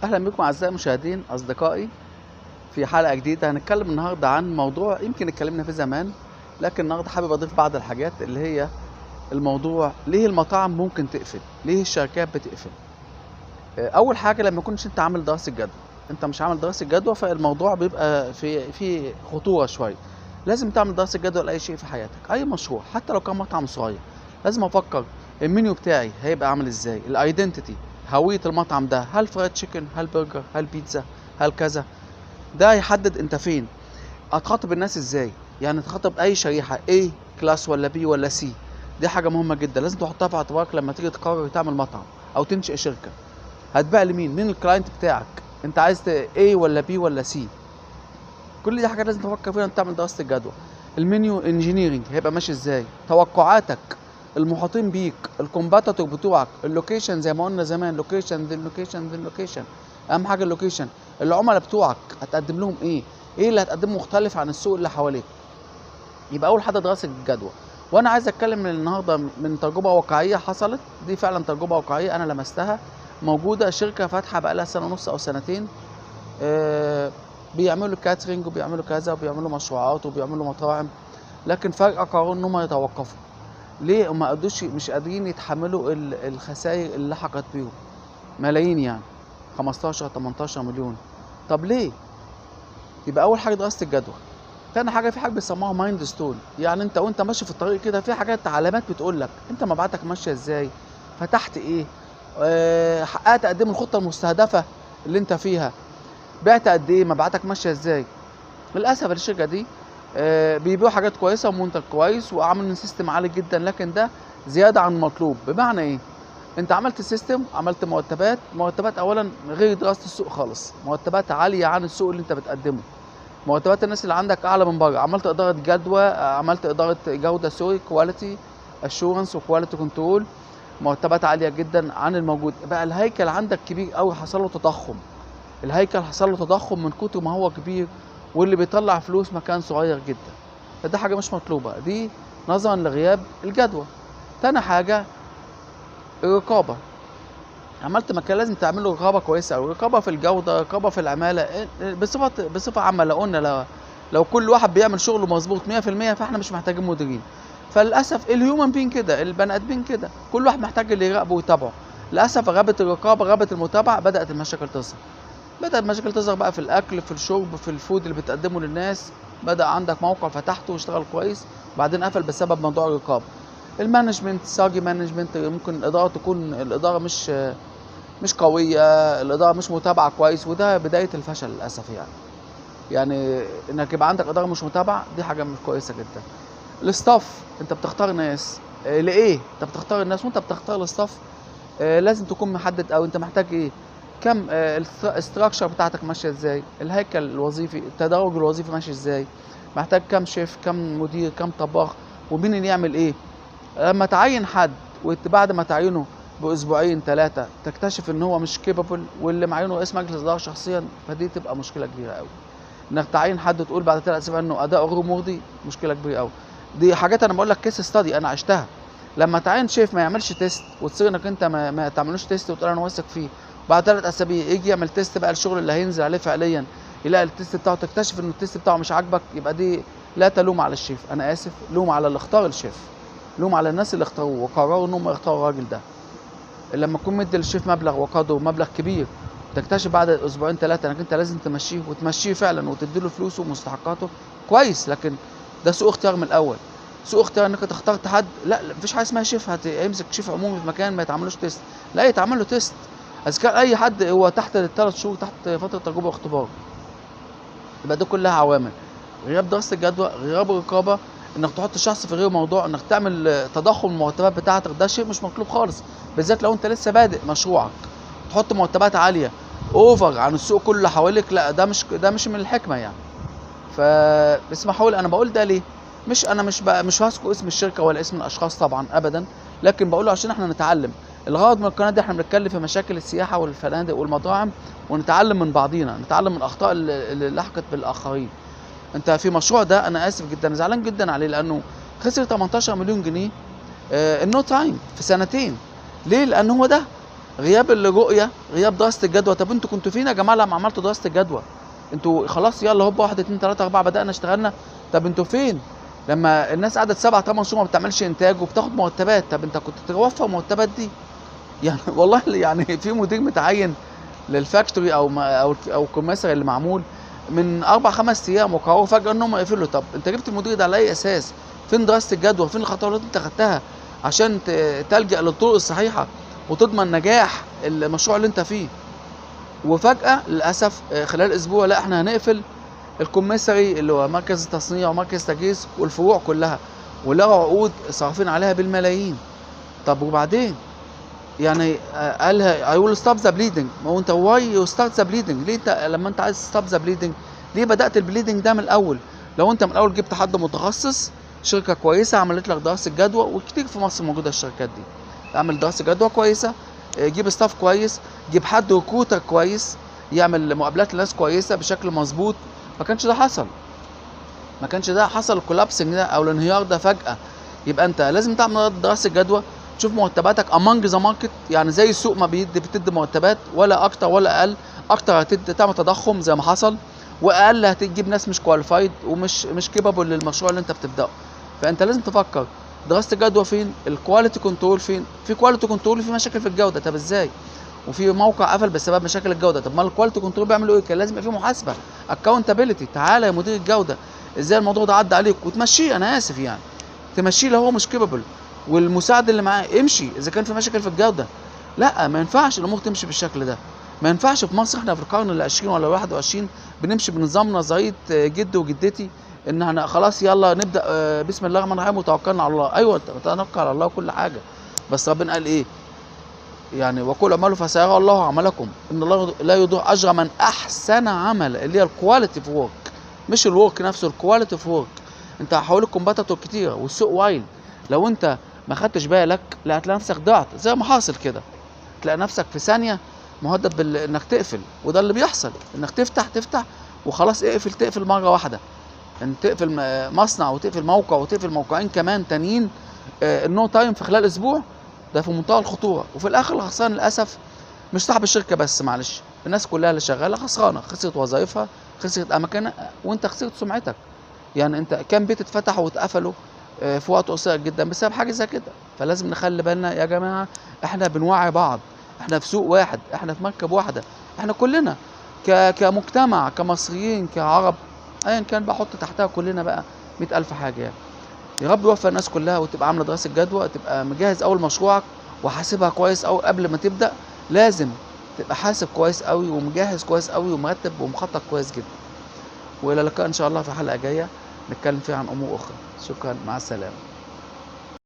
اهلا بكم اعزائي المشاهدين اصدقائي في حلقه جديده. هنتكلم النهارده عن موضوع يمكن اتكلمنا فيه زمان، لكن النهارده حابب اضيف بعض الحاجات اللي هي الموضوع ليه المطاعم ممكن تقفل، ليه الشركات بتقفل. اول حاجه لما يكونش انت عامل دراسه جدوى، انت مش عامل دراسه جدوى فالموضوع بيبقى في خطوره شويه. لازم تعمل دراسه جدوى لاي شيء في حياتك، اي مشروع حتى لو كان مطعم صغير. لازم افكر المنيو بتاعي هيبقى عامل ازاي، الايدنتيتي، هويه المطعم ده، هل فرايد تشيكن، هل برجر، هل بيتزا، هل كذا. ده هيحدد انت فين. هتخاطب الناس ازاي، يعني تخاطب اي شريحه، A كلاس ولا B ولا C. دي حاجه مهمه جدا لازم تحطها في اعتبارك لما تيجي تقرر تعمل مطعم او تنشئ شركه. هتبيع لمين، مين الكلاينت بتاعك، انت عايز A ولا B ولا C. كل دي حاجات لازم تفكر فيها وانت تعمل دراسه الجدوى. المنيو انجينيرنج هيبقى ماشي ازاي، توقعاتك، المحيطين بيك، الكومباتيتور بتوعك، اللوكيشن زي ما قلنا زمان، لوكيشن ذي اللوكيشن ذي اللوكيشن. اهم حاجه اللوكيشن. العملاء بتوعك هتقدم لهم ايه اللي هتقدمه مختلف عن السوق اللي حواليك. يبقى اول حاجه دراسه الجدوى. وانا عايز اتكلم النهارده من تجربه واقعيه حصلت، دي فعلا تجربه واقعيه انا لمستها. موجوده شركه فاتحه بقالها سنه ونص او سنتين، بيعملوا كاترينج وبيعملوا كذا وبيعملوا مشروعات وبيعملوا مطاعم، لكن فجأة قرروا ان هم يتوقفوا. ليه؟ هم مش قادرين يتحملوا الخسائر اللي لحقت بيهم، ملايين يعني، 15 18 مليون. طب ليه؟ يبقى اول حاجه دراسه الجدوى. تاني حاجه في حاجه بيسموها مايند ستون، يعني انت وانت ماشي في الطريق كده في حاجات علامات بتقول لك انت مبيعاتك ماشيه ازاي، فتحت ايه، حققت قد ايه من الخطه المستهدفه اللي انت فيها، بعت قد ايه، مبيعاتك ماشيه ازاي. للاسف الشركه دي بيبيعوا حاجات كويسه ومنتج كويس وعاملين سيستم عالي جدا، لكن ده زياده عن المطلوب. بمعنى ايه؟ انت عملت سيستم، عملت مرتبات اولا غير دراسه السوق خالص، مرتبات عاليه عن السوق اللي انت بتقدمه، مرتبات الناس اللي عندك اعلى من بره. عملت اداره جدوى، عملت اداره جوده، سوري، كواليتي اشورنس وكواليتي كنترول، مرتبات عاليه جدا عن الموجود. بقى الهيكل عندك كبير قوي، حصل له تضخم. الهيكل حصل له تضخم من كتر ما هو كبير، واللي بيطلع فلوس مكان صغير جدا. فده حاجه مش مطلوبه، دي نظرا لغياب الجدوى. تاني حاجه الرقابه. عملت مكان لازم تعمل له رقابه كويسه، او رقابه في الجوده، رقابه في العماله. بصفه عامه لو قلنا لو كل واحد بيعمل شغله مظبوط 100%، فاحنا مش محتاجين مديرين. فللاسف الهيومن بين كده، البني ادمين كده، كل واحد محتاج اللي يراقبه ويتابعه. للاسف غابت الرقابه، غابت المتابعه، بدات المشاكل تظهر. بدأت مشاكل تظهر بقى في الأكل، في الشرب، في الفود اللي بتقدمه للناس. بدأ عندك موقع فتحته واشتغل كويس، وبعدين قفل بسبب موضوع الرقابة. المانجمنت ساجي مانجمنت، ممكن الإدارة تكون الإدارة مش قوية، الإدارة مش متابعة كويس، وده بداية الفشل للأسف يعني إنك يبقى عندك إدارة مش متابعة، دي حاجة مش كويسة جدا. الاستاف، أنت بتختار ناس لإيه؟ أنت بتختار الناس وأنت بتختار الاستاف لازم تكون محدد أوي أنت محتاج إيه. كم الاستراكشر بتاعتك ماشيه ازاي، الهيكل الوظيفي، التدرج الوظيفي ماشي ازاي، محتاج كم شيف، كم مدير، كم طباخ، ومين اللي يعمل ايه. لما تعين حد وبعد ما تعينه باسبوعين 3 تكتشف ان هو مش كيبل، واللي معينه رئيس مجلس اداره شخصيا، فدي تبقى مشكله كبيره قوي. انك تعين حد وتقول بعد 3 اسابيع انه اداؤه غير مرضي، مشكله كبيره قوي. دي حاجات انا بقول لك كيس ستادي انا عشتها. لما تعين شيف ما يعملش تيست، وتصير انك انت ما تعملوش تيست وتقول انا واثق فيه، بعد 3 اسابيع يجي يعمل تيست بقى الشغل اللي هينزل عليه فعليا، يلاقي التيست بتاعه، تكتشف ان التيست بتاعه مش عاجبك، يبقى دي لا تلوم على الشيف، انا اسف، لوم على اللي اختار الشيف، لوم على الناس اللي اختاروه وقرروا ان هم يختاروا الراجل ده. لما تكون مدي للشيف مبلغ وقدره مبلغ كبير، تكتشف بعد اسبوعين 3 انك انت لازم تمشيه، وتمشيه فعلا وتديله فلوسه ومستحقاته كويس، لكن ده سوء اختيار من الاول. سوء اختيار انك اخترت حد، لا مفيش حاجه اسمها شيف هيمسك شيف عمومي في مكان ما يتعملوش تيست، لا يتعمل له تيست. اذا كان اي حد هو تحت ال3 شهور، تحت فتره تجربه واختبار. يبقى دي كلها عوامل: غياب دراسه الجدوى، غياب الرقابه، انك تحط شخص في غير موضوع، انك تعمل تضخم المرتبات بتاعتك، ده شيء مش مطلوب خالص، بالذات لو انت لسه بادئ مشروعك. تحط مرتبات عاليه اوفر عن السوق كله حواليك، لا ده مش من الحكمه يعني. فاسمحوا لي انا بقول ده ليه، مش هذكر اسم الشركه ولا اسم الاشخاص طبعا ابدا، لكن بقوله عشان احنا نتعلم. الغرض من القناه دي احنا بنتكلم في مشاكل السياحه والفنادق والمطاعم، ونتعلم من بعضينا، نتعلم من الاخطاء اللي لحقت بالاخرين. انت في مشروع ده انا اسف جدا، زعلان جدا عليه، لانه خسر 18 مليون جنيه النو تايم في سنتين. ليه؟ لان هو ده غياب الرؤيه، غياب دراسه الجدوى. طب انتوا كنتوا فين يا جماعه لما عملتوا دراسه الجدوى؟ انتوا خلاص يلا هوب 1 2 3 4 بدانا اشتغلنا. طب انتوا فين لما الناس قعدت 7 8 شهور ما بتعملش انتاج وبتاخد مرتبات؟ طب انت كنت توفر المرتبات دي يعني والله يعني في مدير متعين للفاكتوري او الكمثرى اللي معمول من 4 5 ايام، وقرروا فجاه انهم يقفلوا. طب انت جبت المدير ده على اي اساس؟ فين دراسه الجدوى؟ فين الخطوات اللي انت خدتها عشان تلجأ للطرق الصحيحه وتضمن نجاح المشروع اللي انت فيه؟ وفجاه للاسف خلال اسبوع لا احنا هنقفل الكمثري اللي هو مركز تصنيع ومركز تجهيز والفروع كلها، ولغوا عقود صارفين عليها بالملايين. طب وبعدين يعني قالها I will stop the bleeding. ما هو انت why you start the bleeding؟ ليه انت لما انت عايز stop the bleeding ليه بدأت البليدنج ده من الأول؟ لو انت من الأول جبت حد متخصص، شركة كويسة عملت لك دراسة جدوى، وكتير في مصر موجودة الشركات دي، اعمل دراسة جدوى كويسة، جيب ستاف كويس، جيب حد ريكروتر كويس يعمل مقابلات لناس كويسة بشكل مظبوط. ما كانش ده حصل، ما كانش ده حصل الكولابسنج ده او الانهيار ده فجأة. يبقى انت لازم تعمل دراسة جدوى، تشوف مرتباتك among the market، يعني زي السوق ما بتدي مرتبات ولا اكتر ولا اقل. اكتر تعمل تضخم زي ما حصل، واقل هتجيب ناس مش كواليفايد ومش كيبابل للمشروع اللي انت بتبداه. فانت لازم تفكر دراسة الجدوى فين، الكواليتي كنترول فين. في كواليتي كنترول وفي مشاكل في الجودة، طب ازاي؟ وفي موقع قفل بسبب مشاكل الجودة، طب ما الكواليتي كنترول بيعملوا ايه؟ كان لازم يبقى في محاسبة، اكاونتابيلتي. تعالى يا مدير الجودة ازاي الموضوع ده عدى عليك، وتمشيه. انا اسف يعني تمشيه لو هو مش كيبابل، والمساعد اللي معاه امشي اذا كان في مشاكل في الجوده. لا ما ينفعش الامور تمشي بالشكل ده. ما ينفعش في مصر، احنا في القرن ال20 ولا 21 بنمشي بنظام نظريه جدي وجدتي، ان احنا خلاص يلا نبدا بسم الله الرحمن الرحيم وتوكلنا على الله. ايوه توكل على الله وكل حاجه، بس ربنا قال ايه يعني؟ وقل اعملوا فسيرى الله عملكم ان الله لا يضيع اجر من احسن عمل، اللي هي الكواليتي في ورك، مش الورك نفسه، الكواليتي في ورك. انت حواليك كومباتيتور كتير والسوق وايل، لو انت ما خدتش بالك لا هتلاقي نفسك ضعت زي ما حاصل كده. تلاقي نفسك في ثانيه مهدد انك تقفل، وده اللي بيحصل، انك تفتح وخلاص تقفل مره واحده، ان تقفل مصنع وتقفل موقع وتقفل موقعين كمان تانيين النو تايم في خلال اسبوع. ده في منتهى الخطوره، وفي الاخر الخسران للاسف مش صاحب الشركه بس، معلش، الناس كلها اللي شغاله خسرانه، خسرت وظائفها، خسرت اماكنها، وانت خسرت سمعتك. يعني انت كام بيت اتفتحوا واتقفلوا في وقت قصير جدا بسبب حاجه زي كده. فلازم نخلي بالنا يا جماعه، احنا بنوعي بعض، احنا في سوق واحد، احنا في مركب واحده، احنا كلنا كمجتمع كمصريين كعرب ايا كان، بحط تحتها كلنا بقى 100,000 حاجه يعني. يا رب يوفق الناس كلها وتبقى عامله دراسه جدوى، تبقى مجهز اول مشروعك وحاسبها كويس قوي قبل ما تبدا. لازم تبقى حاسب كويس قوي ومجهز كويس قوي ومرتب ومخطط كويس جدا. والى اللقاء ان شاء الله في حلقه جايه نتكلم فيها عن امور اخرى. شكرا، مع السلامه.